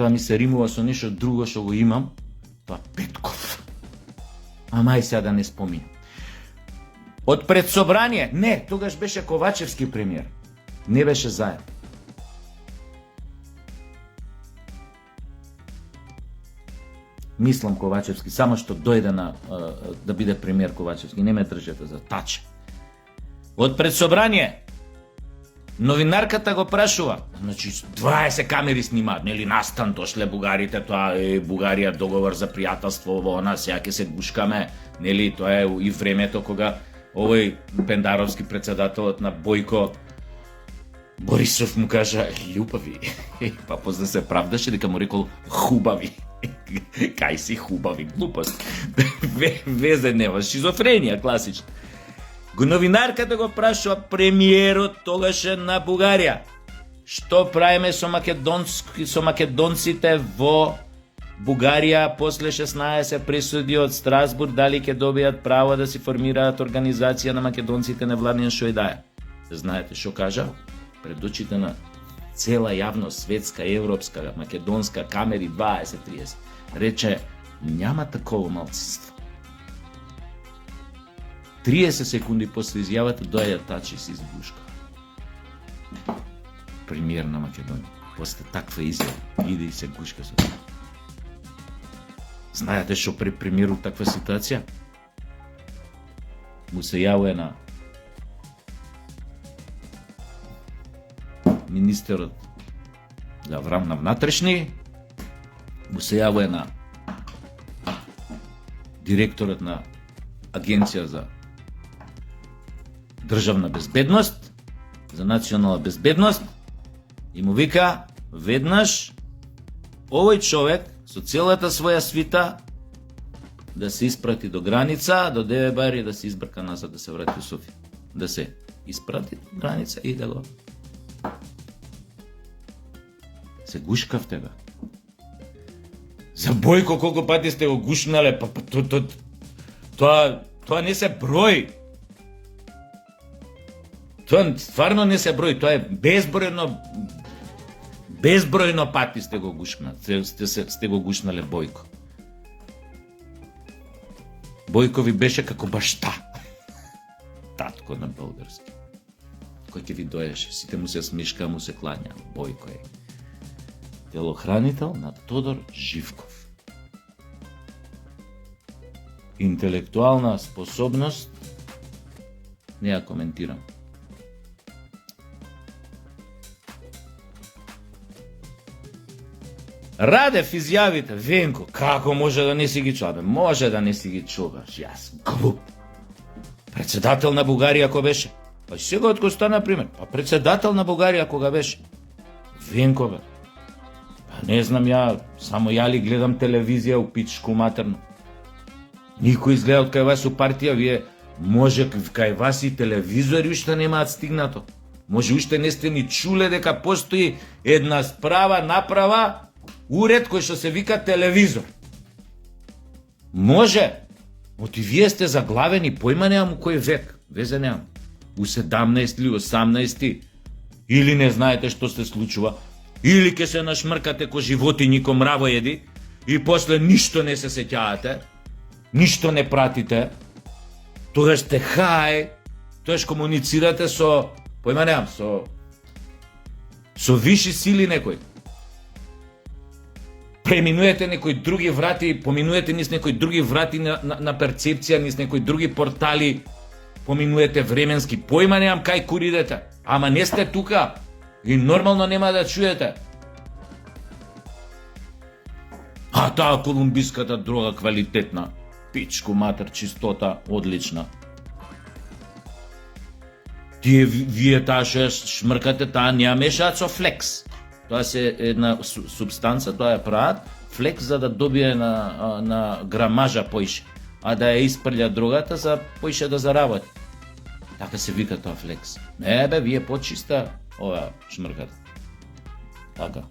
тоа ми се римува со нешто друго што го имам, тоа Петков. Мај сега да не споминам. Од предсобрание, не, тогаш беше Ковачевски премиер. Не беше заедно. Мислам Ковачевски, само што дојде да биде премиер Ковачевски, не ме држете за таче. Од предсобрание, новинарката го прашува, значи 20 камери снимаат, нели настан дошле бугарите, тоа е Бугарија договор за пријателство, во она сега ќе се гушкаме, нели тоа е и времето кога овој Пендаровски председателот на Бојко Борисов му кажа љубави, па после се правдаше дека му рекол хубави. Кај си хубави, глупост. Везе нема, шизофренија класична. Новинарката го прашува премиерот тогаше на Бугарија. Што правиме со македонците во Бугарија после 16 пресуди од Страсбург, дали ќе добијат право да си формираат организација на македонците невладина што и да е. Знаете што кажа? Пред очите на цела јавност, светска, европска, македонска, камери 20-30. Рече, няма такова малцинство. 30 секунди после изјавата доаѓа Тачи и се избушка. Премиер на Македонија. После таква изјава иде и се гушка со тоа. Знаете што при премиеру таква ситуација? Му се јавува на министерот на внатрешни, му се јавува на директорот на Агенција за државна безбедност, за национална безбедност, и му вика веднаш овој човек со целата своја свита да се испрати до граница, до Девебар и да се избрка назад, да се врати у Софија. Да се испрати до граница и да го се гушкав тега. За Бојко колку пати сте го гушнале, тоа не се број. Тоа стварно не се број, тоа е безбројно пати сте го гушнале, сте го гушнале Бојко. Бојко ви беше како башта. Татко на български. Кој ќе ви доеше, сите му се смешка, му се клања. Бојко е телохранител на Тодор Живков. Интелектуална способност не ја коментирам. Радев изјавите, Венко, како може да не си ги чува? Може да не си ги чуваш, јас глуп. Председател на Бугарија кој беше? Па сега од кој стана пример? Па председател на Бугарија кога беше? Венко бе. Не знам само ја ли гледам телевизија у пичку матерно. Никој изгледа од кај вас у партија, вие може кај вас и телевизори уште немаат стигнато. Може уште не сте ни чуле дека постои една справа направа уред кој што се вика телевизор. Може, оти вие сте заглавени, појма немам у кој век, везе немам. У 17 или 18 или не знаете што се случува, или ке се нашмркате ко животињи, ко мравоеди, и после ништо не се сеќавате, ништо не пратите, тогаш сте хај, тогаш комуницирате со, појма немам, со виши сили некој. Преминуете некои други врати, поминуете низ некои други врати на перцепција, низ некои други портали, поминуете временски, појма немам кај куридете, ама не сте тука и нормално нема да чуете. А таа колумбиската дрога квалитетна, пичку матер, чистота, одлична. Вие таа што шмркате, таа не ја мешаат со флекс. Тоа се една субстанца, тоа ја прават флекс за да добие на грамажа поише, а да ја испрља другата за поише да заработи. Така се вика тоа флекс. Не бе, вие почиста ова шмрката. Така.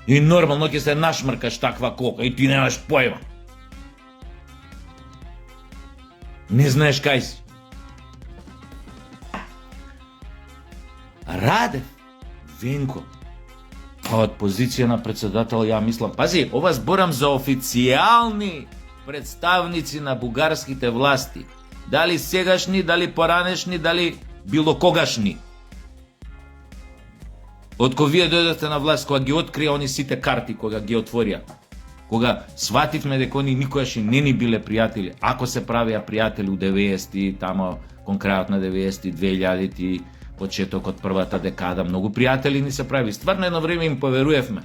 И нормално ќе се нашмркаш таква кока и ти немаш појма. Не знаеш кај си. Радев, Венко, Па од позиција на председател ја мислам, пази, ова зборам за официјални представници на бугарските власти. Дали сегашни, дали поранешни, дали билокогашни. Од кога вие дојдете на власт, кога ги открија они сите карти, кога ги отворија, кога свативме дека они никогаш не ни биле пријатели, ако се правија пријатели у 90-ти, тамо кон крајот на 90-ти, 2000-ти, почетокот првата декада, многу пријатели ни се прави. Стварно едно време им поверувавме.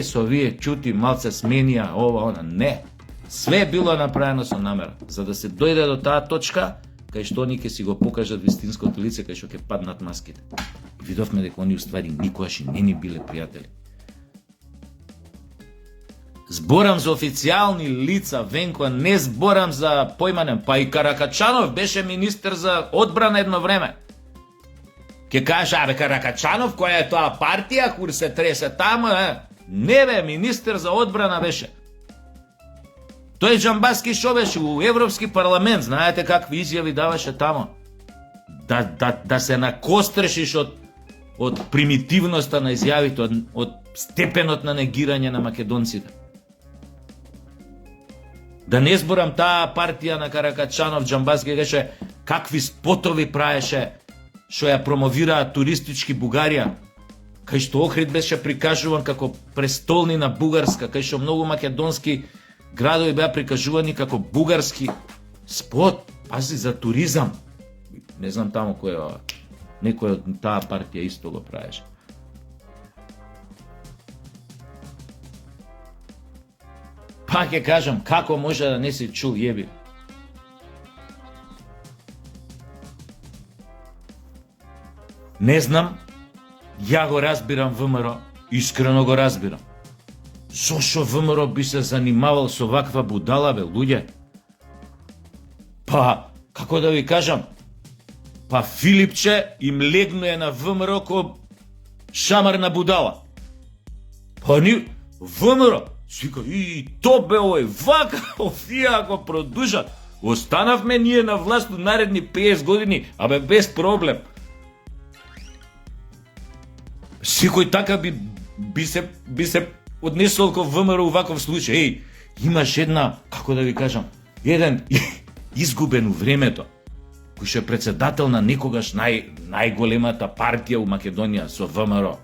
Со вие чути малце сменија, ова, она, не. Све било направено со намера, за да се дојде до таа точка, кај што они ќе си го покажат вистинското лице, кај што ќе паднат маските. Видовме дека они уствари никогаш не ни биле пријатели. Зборам за официјални лица, Венко, не зборам за појманем, па и Каракачанов беше министер за одбрана едно време. Ке кажа, абе Каракачанов, која е тоа партија, кур се тресе тамо, Не бе, министер за одбрана беше. Тој Џамбаски шо беше у Европски парламент, знаете какви изјави даваше тамо. Да се накострешиш од примитивноста на изјавите, од степенот на негирање на македонците. Да не зборам таа партија на Каракачанов, Џамбаски беше какви спотови праеше, што ја промовираа туристички Бугарија, кај што Охрид беше прикажуван како престолнина бугарска, кај што многу македонски градови беа прикажувани како бугарски спот, пази, за туризам. Не знам таму кој е, некој од таа партија исто го правеше. Па ќе кажам, како може да не си чул, јеби? Не знам, ја го разбирам ВМРО, искрено го разбирам. Зошо ВМРО би се занимавал со ваква будала, бе, луѓе? Па, како да ви кажам, па Филипче им легнуе на ВМРО ко шамар на будала. Па ни, ВМРО, свика, и то бе овој, вака, овие ако продужат, останавме ние на власт у наредни 50 години, абе без проблем. Секој така би се однесол ко ВМРО ваков случај. Имаш една, како да ви кажам, еден изгубен у времето, кој што е председател на некогаш најголемата партија у Македонија со ВМРО.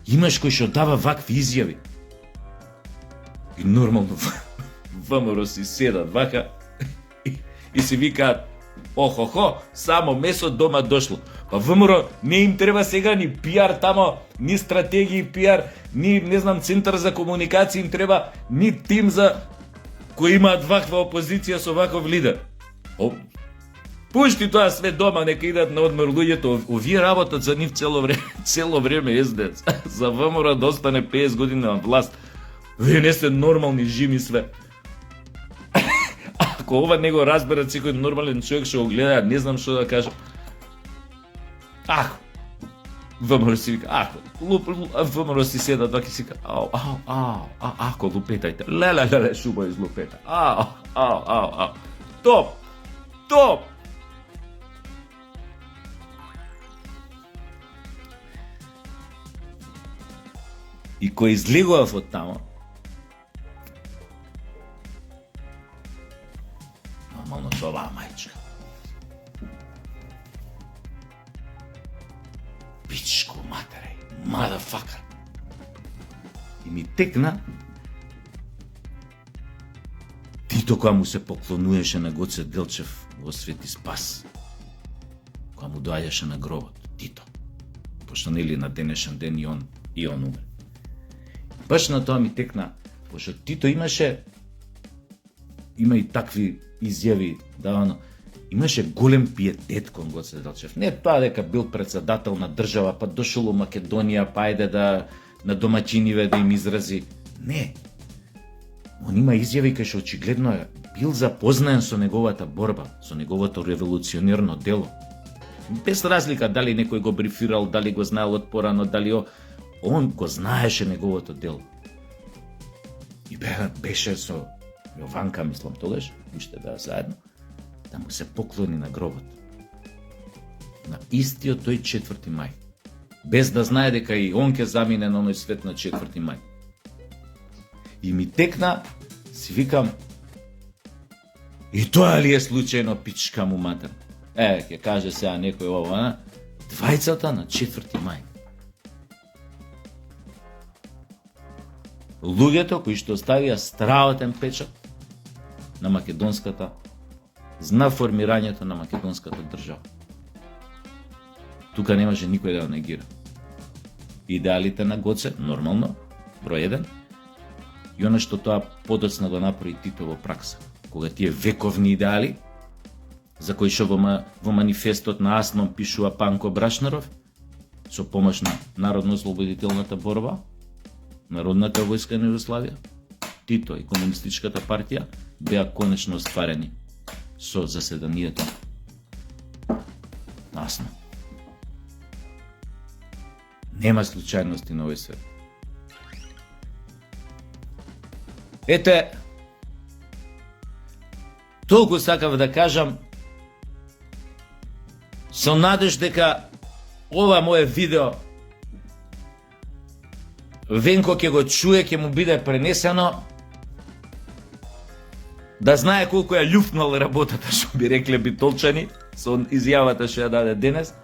Имаш кој што дава вакви изјави. И нормално ВМРО си седат вака и си викаат: охо, само месо дома дошло. Па ВМРО не им треба сега ни пиар тамо, ни стратегии пиар, ни, не знам, центар за комуникација им треба, ни тим за кои имаат ваква опозиција со ваков лидер. Пушти тоа све дома, нека идат на одмор луѓето, овие работат за нив цело време СДС. За ВМРО да остане 50 години на власт. Вие не сте нормални, жими све. Ако ова не го разберат, секој нормален човек што го гледа, не знам што да кажам. ВМРО си вика, ВМРО си седат вака и си вика, ако лупетајте, леле, шуба излупета, топ. И кој излегував од тамо, нормално со оваа мајчка. Пичко матере, motherfucker. И ми текна Тито кога му се поклонуеше на Гоце Делчев во Свети Спас. Кога му доаѓаше на гробот, Тито. Пошто нели на денешен ден и он умре. Баш на тоа ми текна, пошто Тито има и такви изјави давано, имаше голем пиетет кон Гоце Делчев. Не тоа дека бил председател на држава, па дошол у Македонија, па ајде да на домаќиниве да им изрази. Не. Он има изјави кај што очигледно бил запознаен со неговата борба, со неговото револуционерно дело. Без разлика дали некој го брифирал, дали го знаел од порано, дали он го знаеше неговото дело. И беше со Јованка, мислам тогаш, уште беа заедно, да му се поклони на гробот. На истиот тој 4. мај. Без да знае дека и он ќе замине на оној свет на 4. мај. И ми текна, си викам, и тоа ли е случајно, пичка му матер? Ќе каже сега некој ова, двајцата на 4. мај. Луѓето кои што оставија страватен печат на македонската, на формирањето на македонската држава. Тука немаше никој да негира. Идеалите на Гоце, нормално, број 1, и оно што тоа подоцна го направи Тито во пракса. Кога тие вековни идеали, за кои што во манифестот на Асман пишува Панко Брашнаров, со помош на Народно-ослободителната борба, Народната војска на Југославија, Тито и Комунистичката партија беа конечно остварени со заседанието на Асман. Нема случајности на овој свет. Ете, толку сакав да кажам, со надеж дека ова мое видео Венко ќе го чуе, ќе му биде пренесено, да знае колку ја љуфнал работата, што би рекле битолчани, со изјавата што ја даде денес.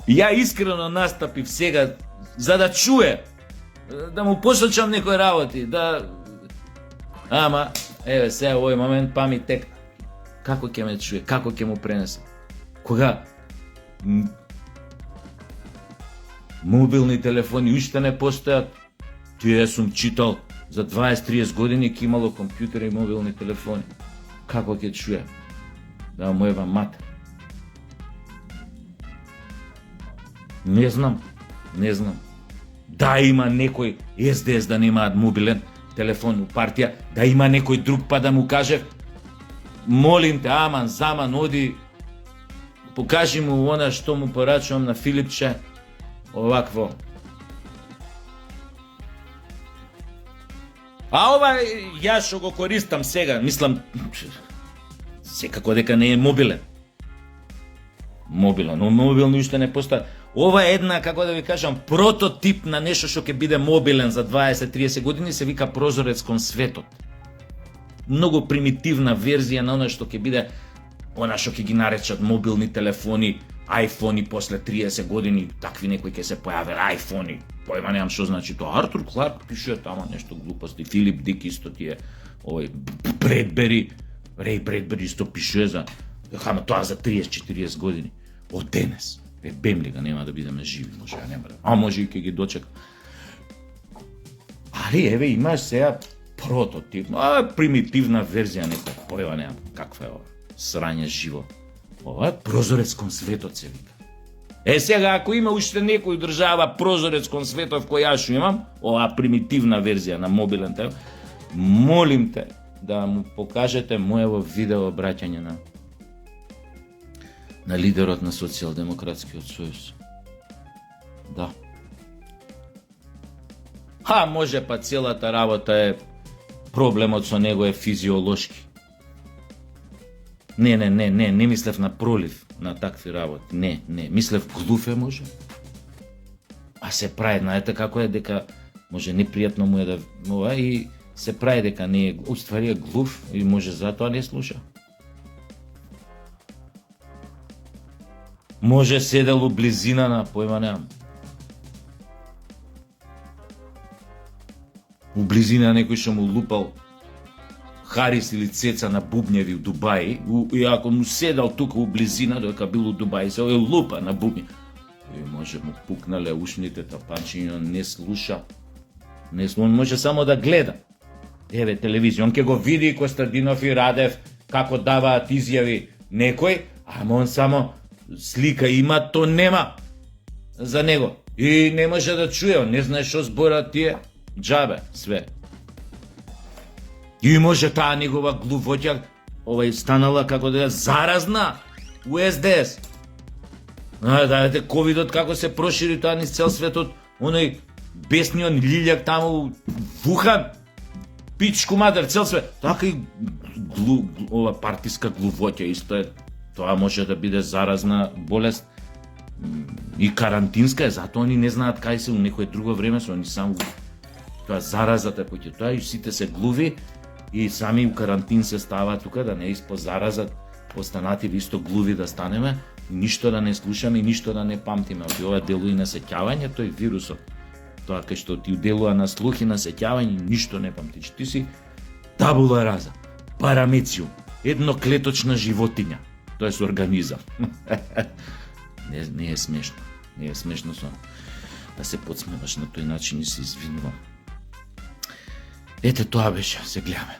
Ја искрено настапив сега, за да чуе, да му посочам некои работи, да... Ама, еве сега во овој момент па ми текна. Како ќе ме чуе, како ќе му пренесе? Кога мобилни телефони уште не постојат, тие сум читал за 20-30 години ќе имало компјутери и мобилни телефони. Како ќе чуе? Да му ева матер. Не знам. Да има некој СДС да немаат мобилен телефон у партија, да има некој друг па да му каже, молим те, аман, заман, оди, покажи му она што му порачувам на Филипче, овакво. А ова ја што го користам сега, мислам, секако дека не е мобилен. Но мобилни уште не постојат. Ова е една, како да ви кажам, прототип на нешто што ќе биде мобилен за 20-30 години, се вика прозорец кон светот. Многу примитивна верзија на она што ќе биде, она што ќе ги наречат мобилни телефони, айфони после 30 години, такви некои ќе се појаве айфони. Појма немам што значи тоа. Артур Кларк пишува тама нешто глупости, Филип Дик исто тие, овој Бредбери, Рей Бредбери исто пишува за тоа за 30-40 години. Од денес. Бемли га, нема да бидеме живи, може ја нема да. А може и ќе ги дочека. Али еве имаш сега прототип, примитивна верзија нека, појва нема каква е ова. Срање живо. Ова е прозорец кон светот се вика. Сега ако има уште некој држава прозорец кон светот кој јас што имам, оваа примитивна верзија на мобилен телефон, молим те да му покажете моево видео обраќање на лидерот на Социјалдемократскиот сојуз. Да. Може па целата работа е, проблемот со него е физиолошки. Не мислев на пролив на такви работи. Не, мислев глув е може. А се прави, знаете како е дека може непријатно му е да ова и се прави дека не е, уствари е глув и може затоа не слуша. Може седел у близина на, појма немам. У близина некој што му лупал Харис или Цеца на бубњеви у Дубај, и ако му седал тука у близина, додека бил у Дубај, се овој лупа на бубњи. И може му пукнале ушните тапанчиња, не слуша. Он може само да гледа. Еве телевизија, он ќе го види Костадинов и Радев како даваат изјави некој, ама он само слика има, то нема за него. И не може да чуе, он не знае што зборат тие, џабе, све. И може таа негова глувоќа, станала како да е заразна у СДС. Знаете, ковидот како се прошири тоа низ цел светот, оној бесниот лилјак таму Вухан, пичку матер, цел свет. Така и ова партиска глувоќа исто е тоа може да биде заразна болест и карантинска е, затоа они не знаат кај се у некое друго време, со они само тоа заразата поќе тоа и сите се глуви и сами у карантин се ставаат тука да не заразат останативи исто глуви да станеме, ништо да не слушаме и ништо да не памтиме. Оти ова делува и на сеќавањето и вирусот. Тоа кај што ти делува на слух и на сеќавање, ништо не памтиш. Ти си табула раса, парамециум, едноклеточна животиња. Тоа е организам. Не е смешно. Не е смешно да се подсмеваш на тој начин и се извинувам. Ете тоа беше, се гледаме.